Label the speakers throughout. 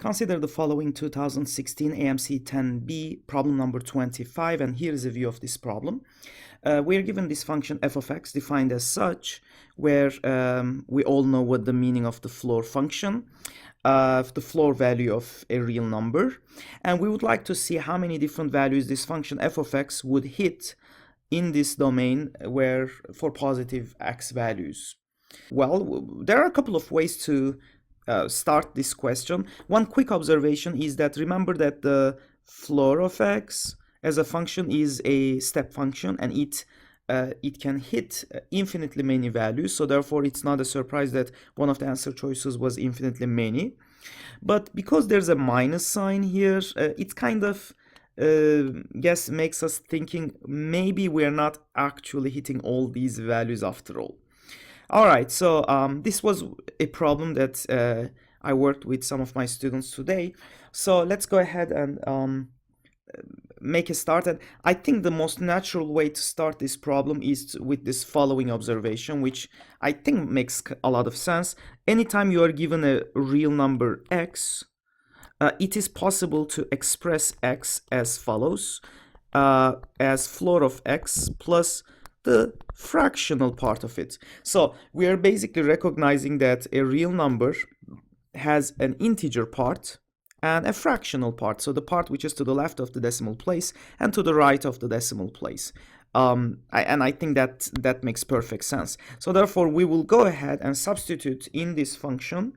Speaker 1: Consider the following 2016 Amc 10B problem number 25, and here is a view of this problem. We are given this function f of x defined as such, where we all know what the meaning of the floor function, the floor value of a real number, and we would like to see how many different values this function f of x would hit in this domain where for positive x values. Well, there are a couple of ways to start this question. One quick observation is that remember that the floor of x as a function is a step function, and it can hit infinitely many values, so therefore it's not a surprise that one of the answer choices was infinitely many. But because there's a minus sign here, it kind of makes us thinking maybe we're not actually hitting all these values after all. Alright, so this was a problem that I worked with some of my students today. So let's go ahead and make a start. And I think the most natural way to start this problem is with this following observation, which I think makes a lot of sense. Anytime you are given a real number x, it is possible to express x as follows, as floor of x plus the fractional part of it. So we are basically recognizing that a real number has an integer part and a fractional part, so the part which is to the left of the decimal place and to the right of the decimal place. I think that makes perfect sense. So therefore we will go ahead and substitute in this function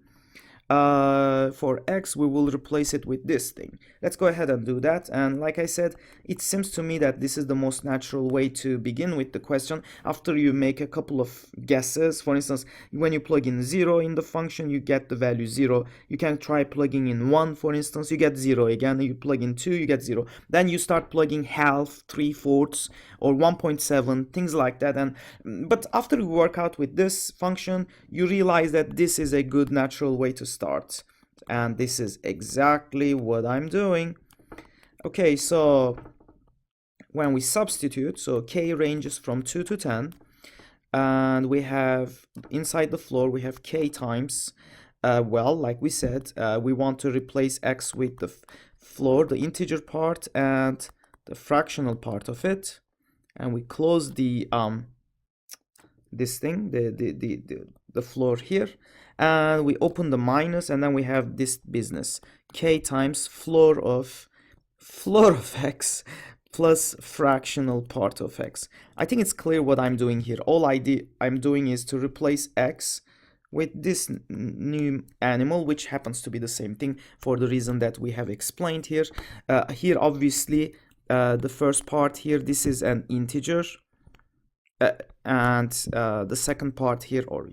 Speaker 1: for x, we will replace it with this thing. Let's go ahead and do that. And like I said, it seems to me that this is the most natural way to begin with the question after you make a couple of guesses. For instance, when you plug in 0 in the function, you get the value 0. You can try plugging in 1, for instance, you get 0 again. You plug in 2, you get 0. Then you start plugging half, 3/4, or 1.7, things like that. But after you work out with this function, you realize that this is a good natural way to start, and this is exactly what I'm doing. Okay, so when we substitute, so k ranges from 2 to 10, and we have inside the floor we have k times, well, like we said, we want to replace x with the floor, the integer part, and the fractional part of it, and we close the this thing, the floor here, and we open the minus, and then we have this business, k times floor of x plus fractional part of x. I think it's clear what I'm doing here. All I'm doing is to replace x with this new animal, which happens to be the same thing for the reason that we have explained here. Here obviously the first part here, this is an integer, and the second part here, or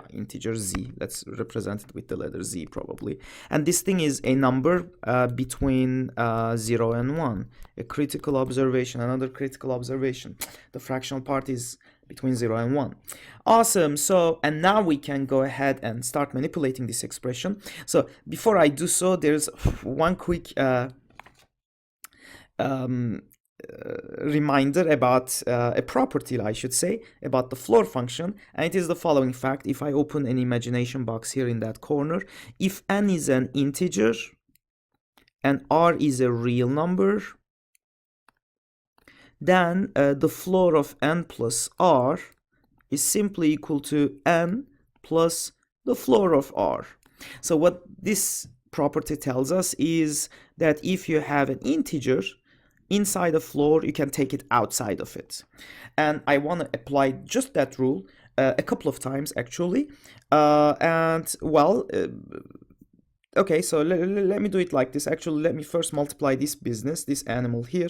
Speaker 1: integer z, let's represent it with the letter z probably, and this thing is a number between 0 and 1, a critical observation, another critical observation. The fractional part is between 0 and 1. Awesome. So, and now we can go ahead and start manipulating this expression. So before I do so, there's one quick reminder about a property, I should say, about the floor function, and it is the following fact. If I open an imagination box here in that corner, if n is an integer and r is a real number, then the floor of n plus r is simply equal to n plus the floor of r. So what this property tells us is that if you have an integer inside a floor, you can take it outside of it. And I want to apply just that rule a couple of times actually. Okay, so let me do it like this. Actually, let me first multiply this animal here.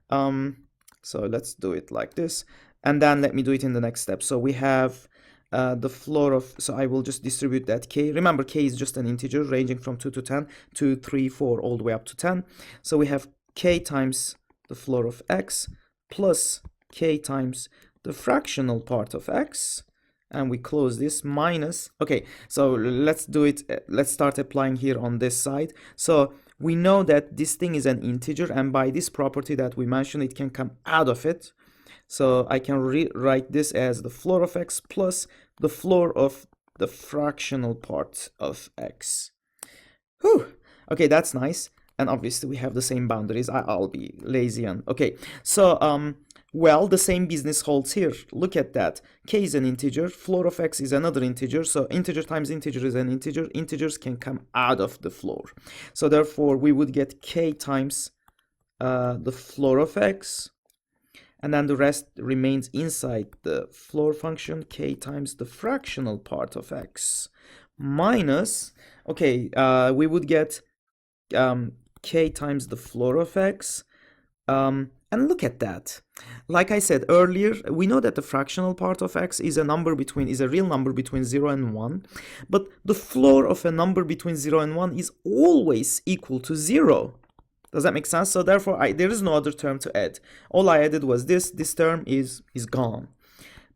Speaker 1: So let's do it like this, and then let me do it in the next step. So we have the floor of, so I will just distribute that k. Remember, k is just an integer ranging from 2 to 10, 2, 3, 4, all the way up to 10. So we have k times the floor of x plus k times the fractional part of x, and we close this minus. Okay, so let's do it. Let's start applying here on this side. So we know that this thing is an integer, and by this property that we mentioned, it can come out of it. So I can rewrite this as the floor of x plus the floor of the fractional part of x. Whew. Okay, that's nice. And obviously we have the same boundaries. I'll be lazy and okay. So well, the same business holds here. Look at that. K is an integer, floor of x is another integer. So integer times integer is an integer. Integers can come out of the floor. So therefore we would get k times the floor of x, and then the rest remains inside the floor function, k times the fractional part of x minus, okay, we would get k times the floor of x. And look at that. Like I said earlier, we know that the fractional part of x is a real number between 0 and 1, but the floor of a number between 0 and 1 is always equal to 0. Does that make sense? So therefore, there is no other term to add. All I added was this. This term is gone.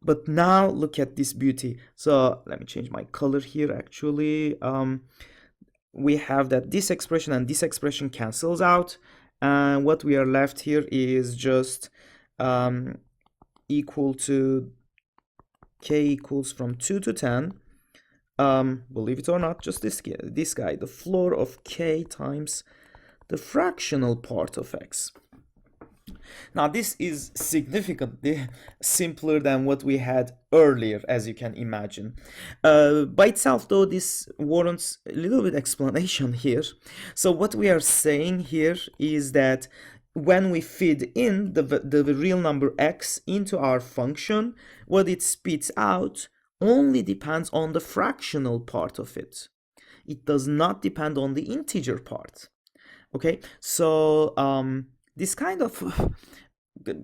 Speaker 1: But now look at this beauty. So let me change my color here actually. We have that this expression and this expression cancels out, and what we are left here is just equal to k equals from 2 to 10. Believe it or not, just this guy, the floor of k times the fractional part of x. Now this is significantly simpler than what we had earlier, as you can imagine. By itself though, this warrants a little bit explanation here. So what we are saying here is that when we feed in the real number x into our function, what it spits out only depends on the fractional part of it. It does not depend on the integer part. Okay, so this kind of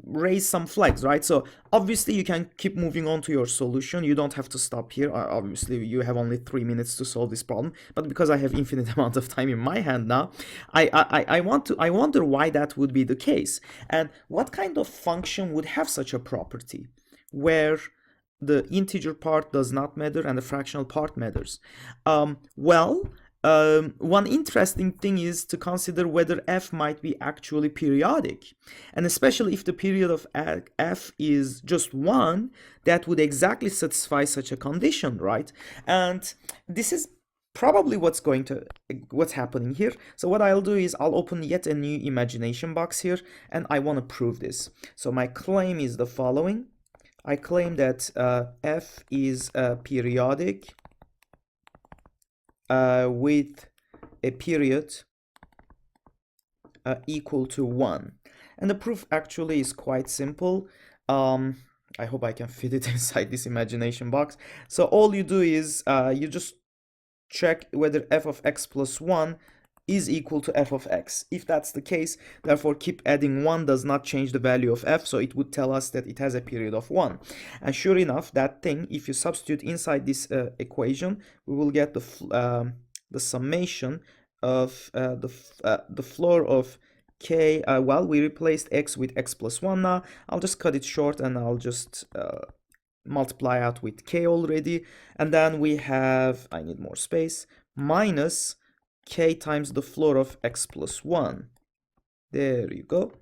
Speaker 1: raise some flags, right? So obviously you can keep moving on to your solution. You don't have to stop here. Obviously you have only 3 minutes to solve this problem, but because I have infinite amount of time in my hand now, I wonder why that would be the case, and what kind of function would have such a property where the integer part does not matter and the fractional part matters. One interesting thing is to consider whether f might be actually periodic, and especially if the period of f is just 1, that would exactly satisfy such a condition, right? And this is probably what's happening here. So what I'll do is I'll open yet a new imagination box here, and I want to prove this. So my claim is the following. I claim that f is periodic with a period equal to 1. And the proof actually is quite simple. I hope I can fit it inside this imagination box. So all you do is you just check whether f of x plus 1 is equal to f of x. If that's the case, therefore keep adding 1 does not change the value of f, so it would tell us that it has a period of 1. And sure enough, that thing, if you substitute inside this equation, we will get the summation of the floor of k. Well, we replaced x with x plus 1 now. I'll just cut it short and I'll just multiply out with k already. And then we have, I need more space, minus k times the floor of x plus 1. There you go,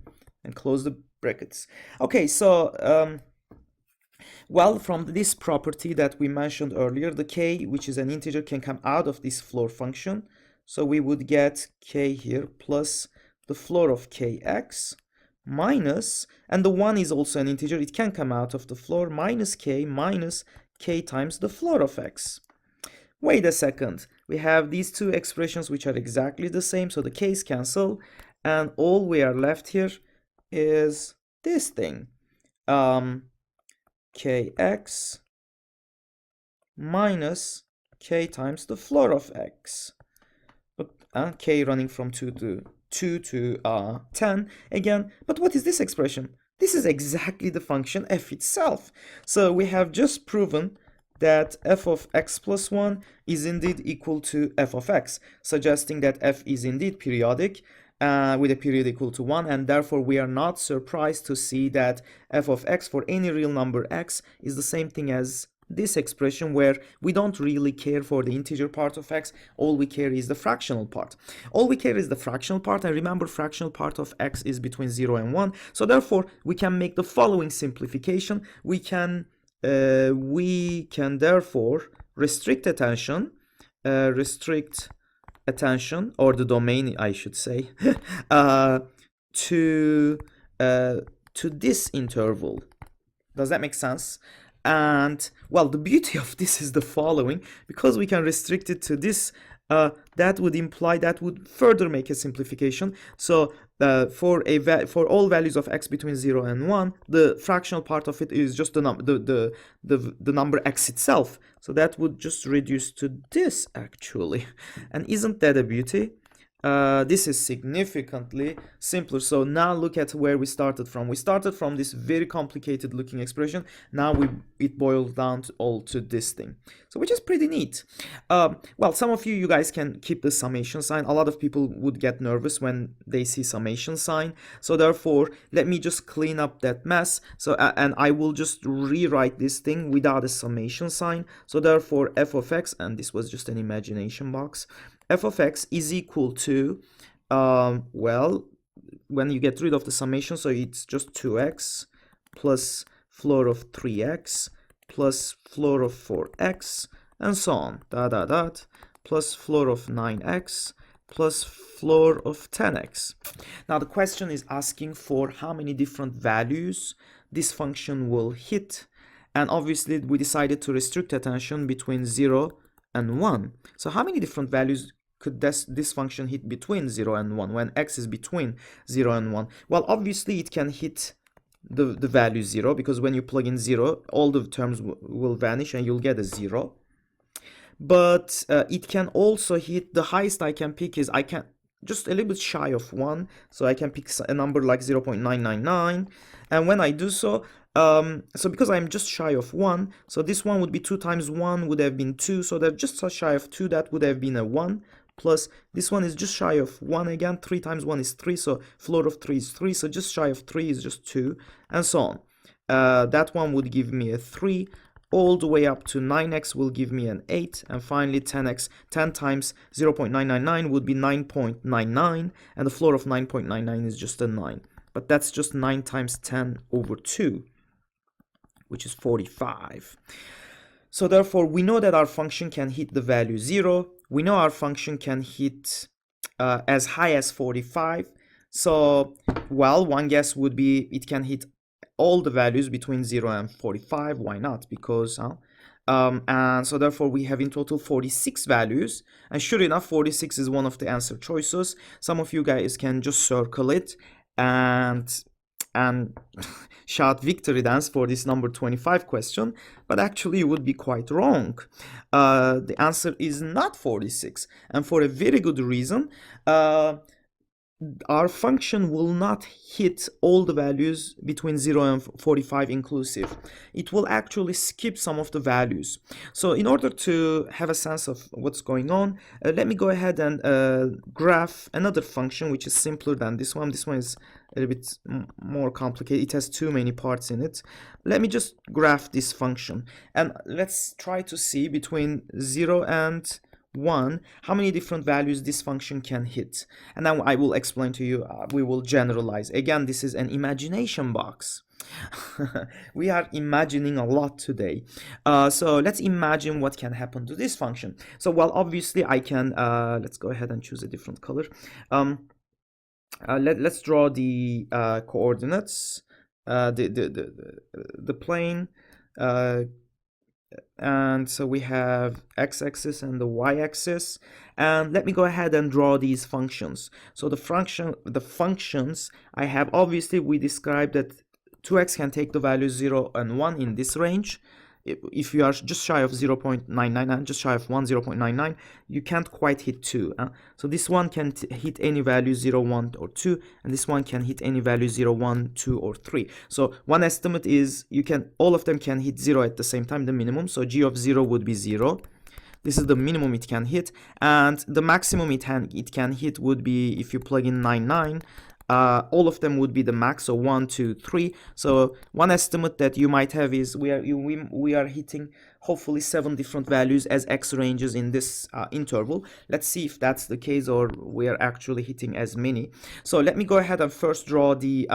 Speaker 1: and close the brackets. Okay, so well, from this property that we mentioned earlier, the k, which is an integer, can come out of this floor function. So we would get k here plus the floor of kx minus, and the 1 is also an integer, it can come out of the floor, minus k times the floor of x. Wait a second, we have these two expressions which are exactly the same, so the k's cancel, and all we are left here is this thing, kx minus k times the floor of x, but k running from 2 to 10 again. But what is this expression? This is exactly the function f itself. So we have just proven that f of x plus 1 is indeed equal to f of x, suggesting that f is indeed periodic with a period equal to 1, and therefore we are not surprised to see that f of x for any real number x is the same thing as this expression, where we don't really care for the integer part of x, all we care is the fractional part. All we care is the fractional part, and remember, fractional part of x is between 0 and 1, so therefore we can make the following simplification. We can therefore restrict attention, restrict attention, or the domain, I should say, uh, to this interval. Does that make sense? And well, the beauty of this is the following: because we can restrict it to this, that would imply, that would further make a simplification. So for all values of x between 0 and 1, the fractional part of it is just the number x itself. So that would just reduce to this, actually. And isn't that a beauty? This is significantly simpler. So now look at where we started from. We started from this very complicated looking expression. Now it boils down to this thing. So which is pretty neat. Well, some of you guys can keep the summation sign. A lot of people would get nervous when they see summation sign. So therefore, let me just clean up that mess. So and I will just rewrite this thing without a summation sign. So therefore, f of x, and this was just an imagination box, f of x is equal to, well, when you get rid of the summation, so it's just 2x plus floor of 3x plus floor of 4x, and so on, plus floor of 9x plus floor of 10x. Now the question is asking for how many different values this function will hit, and obviously we decided to restrict attention between 0 and 1. So how many different values could this function hit between 0 and 1 when x is between 0 and 1? Well, obviously it can hit the value 0, because when you plug in 0, all the terms will vanish and you'll get a 0. But it can also hit, the highest I can pick is, I can just a little bit shy of 1, so I can pick a number like 0.999, and when I do so, so because I'm just shy of 1, so this one would be 2 times 1 would have been 2, so that just shy of 2, that would have been a 1, plus this one is just shy of 1 again, 3 times 1 is 3, so floor of 3 is 3, so just shy of 3 is just 2, and so on. That one would give me a 3, all the way up to 9x will give me an 8, and finally 10x, 10 times 0.999 would be 9.99, and the floor of 9.99 is just a 9. But that's just 9 times 10 over 2, which is 45. So therefore, we know that our function can hit the value 0. We know our function can hit as high as 45. So, well, one guess would be it can hit all the values between 0 and 45. Why not? Because, and so therefore, we have in total 46 values. And sure enough, 46 is one of the answer choices. Some of you guys can just circle it and shout victory dance for this number 25 question, but actually you would be quite wrong. The answer is not 46, and for a very good reason. Our function will not hit all the values between 0 and 45 inclusive. It will actually skip some of the values. So in order to have a sense of what's going on, let me go ahead and graph another function which is simpler than this one. This one is a little bit more complicated. It has too many parts in it. Let me just graph this function, and let's try to see between 0 and 1 how many different values this function can hit, and now I will explain to you. We will generalize. Again, this is an imagination box. We are imagining a lot today. So let's imagine what can happen to this function. So, well, obviously I can let's go ahead and choose a different color. Let's draw the coordinates, the plane, and so we have x-axis and the y-axis, and let me go ahead and draw these functions. So the functions I have, obviously we described that 2x can take the values 0 and 1 in this range. If you are just shy of 0.999, just shy of 1, 0.99, you can't quite hit 2. So this one can hit any value 0, 1, or 2, and this one can hit any value 0, 1, 2, or 3. So one estimate is all of them can hit 0 at the same time, the minimum. So g of 0 would be 0. This is the minimum it can hit, and the maximum it can hit would be, if you plug in 99, all of them would be the max, so 1, 2, 3. So one estimate that you might have is we are hitting hopefully 7 different values as x ranges in this interval. Let's see if that's the case or we are actually hitting as many. So let me go ahead and first draw the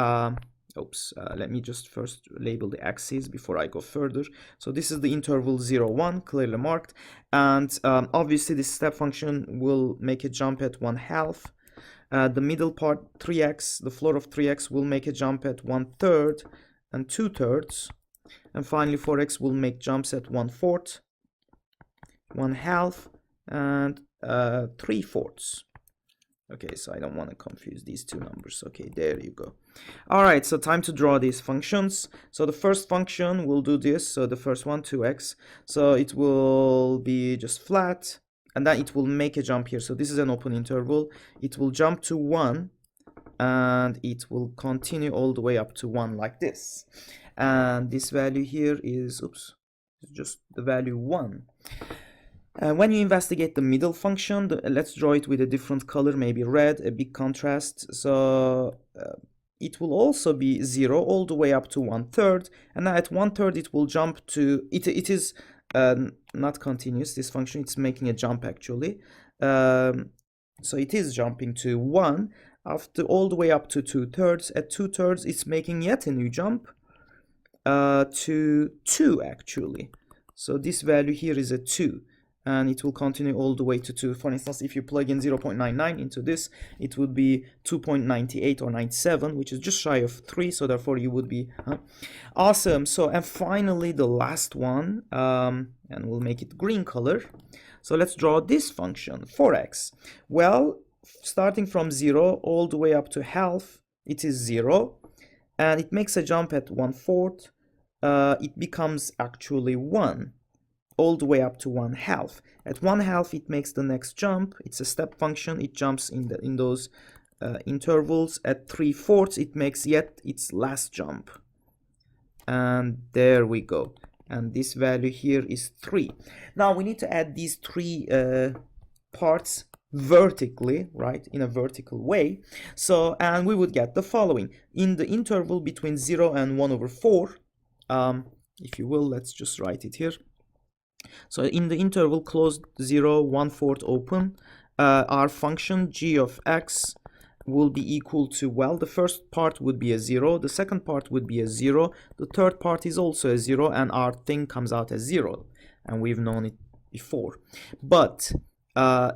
Speaker 1: let me just first label the axes before I go further. So this is the interval 0, 1, clearly marked, and obviously this step function will make a jump at 1/2. The middle part 3x, the floor of 3x will make a jump at 1/3 and 2/3, and finally 4x will make jumps at 1/4, 1/2, and 3/4. Okay, so I don't want to confuse these two numbers. Okay, there you go. All right, so time to draw these functions. So the first function will do this. So the first one, 2x. So it will be just flat, and then it will make a jump here. So this is an open interval. It will jump to 1, and it will continue all the way up to 1 like this. And this value here is, just the value 1. When you investigate the middle function, let's draw it with a different color, maybe red, a big contrast. So it will also be 0 all the way up to 1/3, and now at 1/3 it will jump to, it is not continuous, this function, it's making a jump actually. So it is jumping to 1 after all the way up to 2/3. At 2/3 it's making yet a new jump to 2 actually. So this value here is a 2. And it will continue all the way to 2. For instance, if you plug in 0.99 into this, it would be 2.98 or 97, which is just shy of 3. So therefore, you would be awesome. So, and finally, the last one, and we'll make it green color. So let's draw this function, 4x. Well, starting from 0 all the way up to half, it is 0. And it makes a jump at 1/4. It becomes actually 1. All the way up to 1/2. At 1/2 it makes the next jump. It's a step function. It jumps in those intervals. At 3/4 it makes yet its last jump. And there we go. And this value here is 3. Now we need to add these 3 parts vertically, right, in a vertical way. So, and we would get the following. In the interval between 0 and 1/4, if you will, let's just write it here. So in the interval closed 0, 1/4 open, our function g of x will be equal to, well, the first part would be a 0, the second part would be a 0, the third part is also a 0, and our thing comes out as 0, and we've known it before. But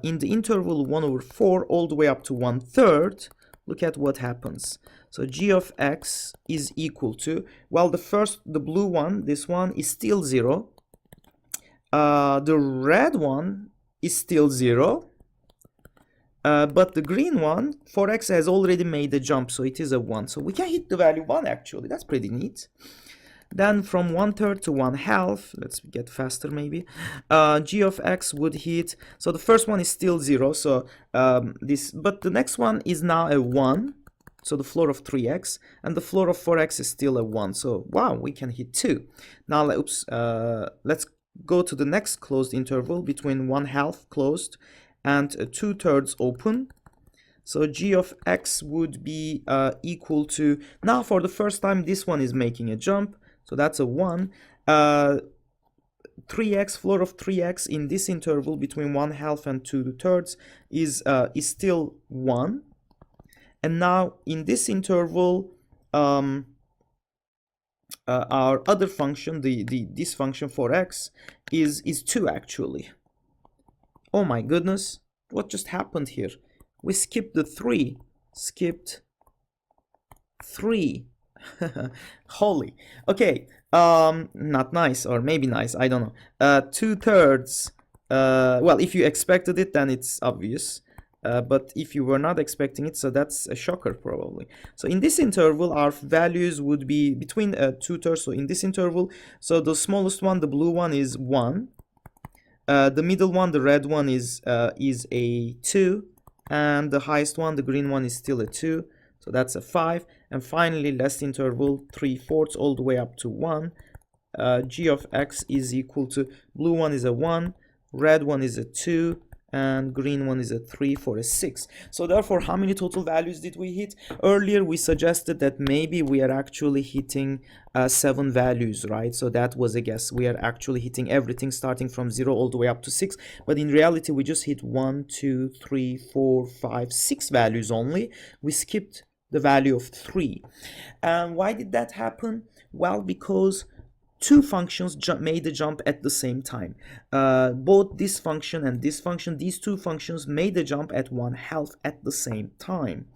Speaker 1: in the interval 1/4 all the way up to 1/3, look at what happens. So g of x is equal to, well, the blue one, this one, is still 0. The red one is still 0, but the green one, 4x, has already made a jump, so it is a 1. So we can hit the value 1 actually. That's pretty neat. Then from 1/3 to 1/2, let's get faster maybe, g of x would hit, so the first one is still 0, so but the next one is now a 1, so the floor of 3x, and the floor of 4x is still a 1, so wow, we can hit 2. Now, let's go to the next closed interval between 1/2 closed and 2/3 open. So g of x would be equal to, now for the first time this one is making a jump, so that's a 1. 3x, floor of 3x in this interval between 1/2 and 2/3 is still 1. And now in this interval, our other function, this function 4x, is 2 actually. Oh my goodness, what just happened here? We skipped the 3. Skipped 3. Holy. Okay, not nice, or maybe nice, I don't know. 2/3. Well, if you expected it, then it's obvious. But if you were not expecting it, so that's a shocker probably. So in this interval, our values would be between 2/3. So in this interval, so the smallest one, the blue one, is 1. The middle one, the red one, is a 2, and the highest one, the green one, is still a 2. So that's a 5. And finally, last interval, 3/4 all the way up to 1. G of x is equal to, blue one is a 1, red one is a 2, and green one is a 3 for a 6. So therefore, how many total values did we hit? Earlier we suggested that maybe we are actually hitting 7 values, right? So that was a guess. We are actually hitting everything starting from 0 all the way up to 6, but in reality we just hit 1, 2, 3, 4, 5, 6 values only. We skipped the value of 3. And why did that happen? Well, because two functions made the jump at the same time. Both this function and this function, these two functions made the jump at 1/2 at the same time.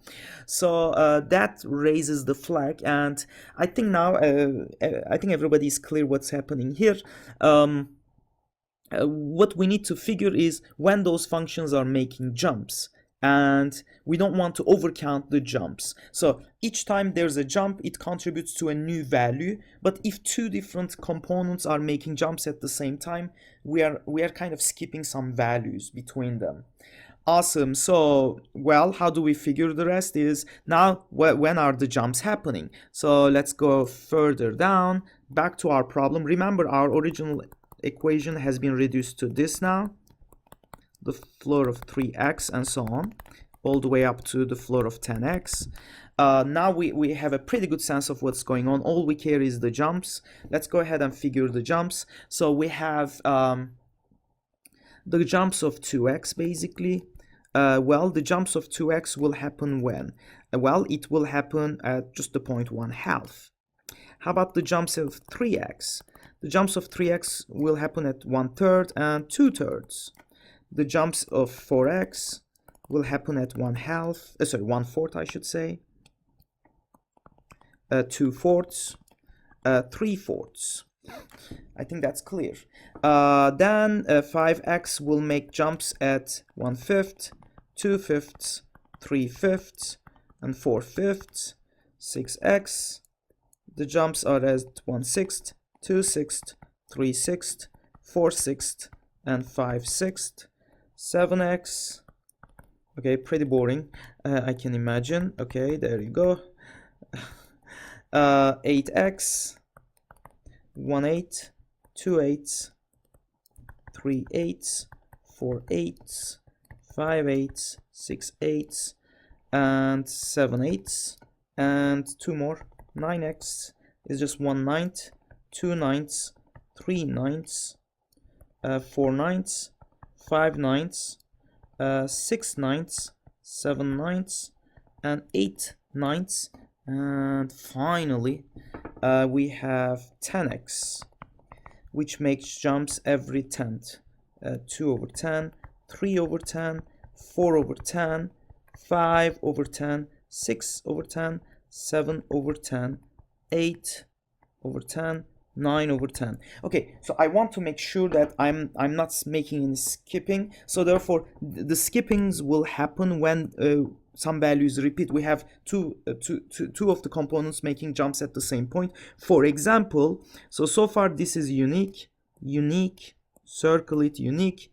Speaker 1: So that raises the flag, and I think now I think everybody is clear what's happening here. What we need to figure is when those functions are making jumps, and we don't want to overcount the jumps. So each time there's a jump, it contributes to a new value. But if two different components are making jumps at the same time, we are kind of skipping some values between them. Awesome. So, well, how do we figure the rest is now when are the jumps happening? So let's go further down, back to our problem. Remember, our original equation has been reduced to this now, the floor of 3x and so on, all the way up to the floor of 10x. Now we have a pretty good sense of what's going on. All we care is the jumps. Let's go ahead and figure the jumps. So we have the jumps of 2x basically. Well, the jumps of 2x will happen when? Well, it will happen at just the point 1/2. How about the jumps of 3x? The jumps of 3x will happen at 1/3 and 2/3. The jumps of 4x will happen at 1/4, I should say, 2/4, 3/4. I think that's clear. Then 5x will make jumps at 1/5, 2/5, 3/5, and 4/5. 6x, the jumps are at 1/6, 2/6, 3/6, 4/6, and 5/6. 7x, okay, pretty boring, I can imagine. Okay, there you go. 8x, 1/8, 2/8, 3/8, 4/8, 5/8, 6/8, and 7/8, and two more. 9x is just 1/9, 2/9, 3/9, 4/9, 5/9, 6/9, 7/9, and 8/9, and finally we have 10x, which makes jumps every 10th. 2/10, 3/10, 4/10, 5/10, 6/10, 7/10, 8/10, 9/10. Okay, so I want to make sure that I'm not making any skipping. So therefore, the skippings will happen when some values repeat. We have two of the components making jumps at the same point. For example, so far this is unique, circle it, unique.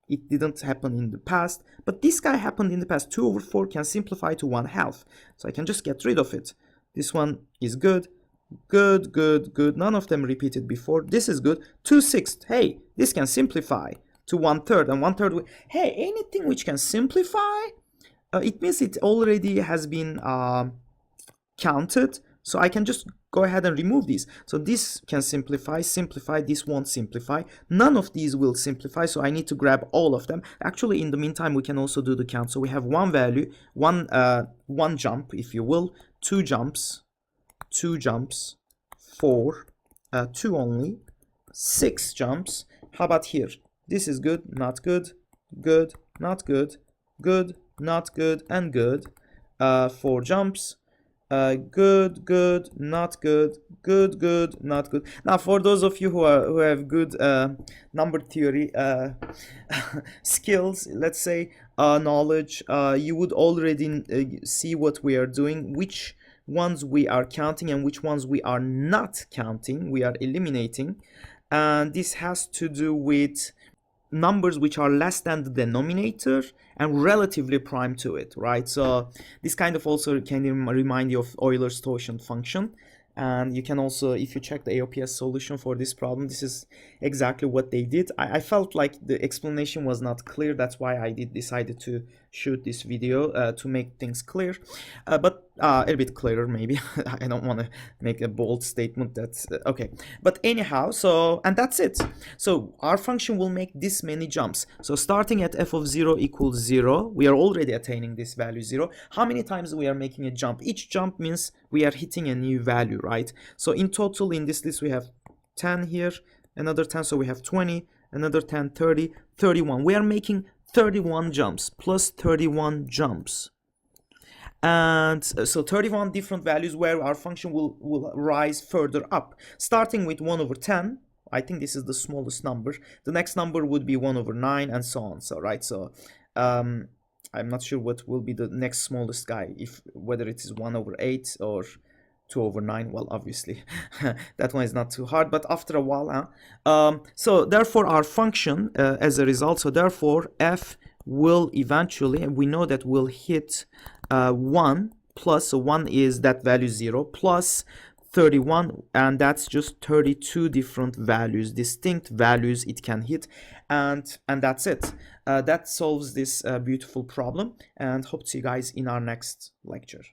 Speaker 1: It didn't happen in the past, but this guy happened in the past. 2/4 can simplify to 1/2, so I can just get rid of it. This one is good. Good. None of them repeated before. This is good. 2/6. Hey, this can simplify to 1/3, and 1/3. Hey, anything which can simplify, it means it already has been counted. So I can just go ahead and remove these. So this can simplify. This won't simplify. None of these will simplify. So I need to grab all of them. Actually, in the meantime, we can also do the count. So we have one value, one jump, if you will, two jumps, 4, 2 only, 6 jumps. How about here? This is good, not good, not good, not good, and good. 4 jumps. Good, not good, not good. Now, for those of you who have good number theory skills, let's say knowledge, you would already see what we are doing, which ones we are counting and which ones we are not counting, we are eliminating. And this has to do with numbers which are less than the denominator and relatively prime to it, right? So this kind of also can remind you of Euler's totient function. And you can also, if you check the AOPS solution for this problem, this is exactly what they did. I felt like the explanation was not clear. That's why I decided to shoot this video to make things clear, but a little bit clearer maybe. I don't want to make a bold statement that's okay, but anyhow, so, and that's it. So our function will make this many jumps. So starting at f of 0 equals 0, we are already attaining this value 0. How many times we are making a jump? Each jump means we are hitting a new value, right? So in total in this list we have 10 here, another 10, so we have 20, another 10, 30, 31. We are making 31 jumps plus 31 jumps. And so 31 different values where our function will rise further up, starting with 1 over 10. I think this is the smallest number. The next number would be 1 over 9 and so on. So right, so I'm not sure what will be the next smallest guy, if whether it is 1 over 8 or 2 over 9. Well, obviously that one is not too hard, but after a while, so therefore our function as a result, so therefore f will eventually, and we know that will hit 1 plus, so 1 is that value 0 plus 31, and that's just 32 different values, distinct values it can hit, and that's it. That solves this beautiful problem, and hope to see you guys in our next lecture.